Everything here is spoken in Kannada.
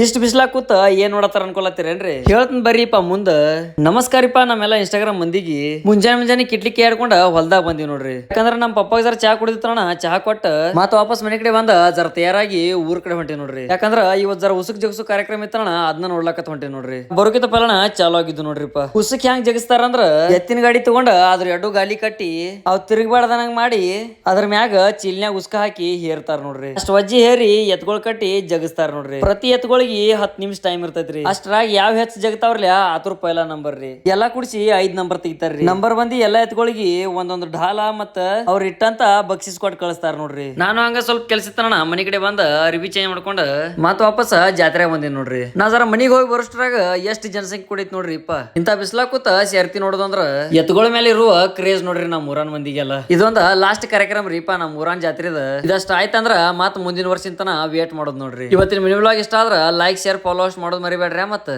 ಇಷ್ಟ ಬಿಸ್ಲಾಕ್ ಕೂತ ಏನ್ ನೋಡತ್ತಾರ ಅನ್ಕೊಳತ್ತೀರೇನ್ರಿ? ಹೇಳ್ತನ್ ಬರ್ರಿಪ್ಪ ಮುಂದ. ನಮಸ್ಕಾರಿಪ್ಪ ನಮ್ಮೆಲ್ಲ ಇನ್ಸ್ಟಾಗ್ರಾಮ್ ಮಂದಿಗೆ. ಮುಂಜಾನೆ ಕಿಟ್ಲಿಕ್ಕೆ ಏರ್ಕೊಂಡ ಹೊಲ್ದಾಗ ಬಂದಿವಿ ನೋಡ್ರಿ. ಯಾಕಂದ್ರ ನಮ್ ಪಪ್ಪಾಗ ಜರ ಚಹಾ ಕುಡಿದಿತ್ತಣ್ಣ, ಚಹಾ ಕೊಟ್ಟ ಮತ್ತ ವಾಪಸ್ ಮನೆ ಕಡೆ ಬಂದ ಜರ ತಯಾರಾಗಿ ಊರ್ ಕಡೆ ಹೊಂಟಿ ನೋಡ್ರಿ. ಯಾಕಂದ್ರ ಇವತ್ ಜರ ಉಸುಕ್ ಜಗಸು ಕಾರ್ಯಕ್ರಮ ಇತ್ತಣ್ಣ, ಅದನ್ನ ನೋಡ್ಲಕತ್ ಹೊಂಟಿ ನೋಡ್ರಿ. ಬರೋಕಿತ ಪಲನ ಚಾಲು ಆಗಿದ್ದು ನೋಡ್ರಿಪ್ಪ. ಉಸುಕ್ ಹೆಂಗ್ ಜಗಸ್ತಾರ ಅಂದ್ರ ಎತ್ತಿನ ಗಾಡಿ ತಗೊಂಡ ಅದ್ರ ಎಡ್ಡು ಗಾಲಿ ಕಟ್ಟಿ ಅವ್ ತಿರುಗಬಾರ್ದಂಗ್ ಮಾಡಿ ಅದ್ರ ಮ್ಯಾಗ ಚಿಲ್ನ್ಯಾಗ ಉಸ್ಕ ಹಾಕಿ ಹೇರ್ತಾರ ನೋಡ್ರಿ. ಅಷ್ಟ್ ವಜ್ಜಿ ಹೇರಿ ಎತ್ಗೊಳ್ ಕಟ್ಟಿ ಜಗಸ್ತಾರ ನೋಡ್ರಿ. ಪ್ರತಿ ಎತ್ಗೊಳಿಗೆ 10 ನಿಮಿಷ ಟೈಮ್ ಇರ್ತೈತ್ರಿ. ಅಷ್ಟ್ರಾಗ ಯಾವ ಹೆಚ್ಚ ಜಗತಾವ್ರಲ್ಲ ಆತರ ಪೈಲ ನಂಬರ್ ರೀ. ಎಲ್ಲಾ ಕುಡಿಸಿ 5 ನಂಬರ್ ತೆಗಿತಾರ್ರಿ. ನಂಬರ್ ಬಂದಿ ಎಲ್ಲಾ ಎತ್ಗೊಳಿಗೆ ಒಂದೊಂದು ಢಾಲ ಮತ್ತ ಅವ್ರ ಇಟ್ಟಂತ ಬಕ್ಸಿಸ್ ಕೊಟ್ಟು ಕಳಿಸ್ತಾರ ನೋಡ್ರಿ. ನಾನು ಹಂಗ ಸ್ವಲ್ಪ ಕೆಲ್ಸ ಇತ್ತಣ್ಣ, ಮನಿ ಕಡೆ ಬಂದ ಅರಿವಿ ಚೇಂಜ್ ಮಾಡ್ಕೊಂಡ ಮತ್ ವಾಪಸ್ ಜಾತ್ರೆ ಬಂದಿನಿ ನೋಡ್ರಿ. ನಾ ಜರ ಮನಿಗ್ ಹೋಗಿ ಬರೋಷ್ಟ್ರಾಗ ಎಷ್ಟ್ ಜನಸಂಖ್ಯೆ ಕುಡಿತ್ ನೋಡ್ರಿ ಇಪ್ಪ. ಇಂತ ಬಿಸ್ಲಾಕ್ ಕೂತ ಸೇರ್ತಿ ನೋಡೋದಂದ್ರ ಎತ್ಗಳ ಮೇಲೆ ಇರುವ ಕ್ರೇಜ್ ನೋಡ್ರಿ ನಮ್ ಊರನ್ ಮಂದಿಗೆಲ್ಲ. ಇದೊಂದ ಲಾಸ್ಟ್ ಕಾರ್ಯಕ್ರಮ ರೀಪಾ ನಮ್ ಊರನ್ ಜಾತ್ರೆದ. ಇದಷ್ಟ ಆಯ್ತಂದ್ರ ಮತ್ ಮುಂದಿನ ವರ್ಷ ತನ ವೇಟ್ ಮಾಡೋದ್ ನೋಡ್ರಿ. ಇವತ್ತಿನ ಮಿನಿ ವ್ಲಾಗ್ ಇಷ್ಟ ಆದ್ರ ಲೈಕ್ ಶೇರ್ ಫಾಲೋವರ್ಸ್ ಮಾಡೋದ್ ಮರಿಬೇಡ್ರಿ. ಮತ್ತ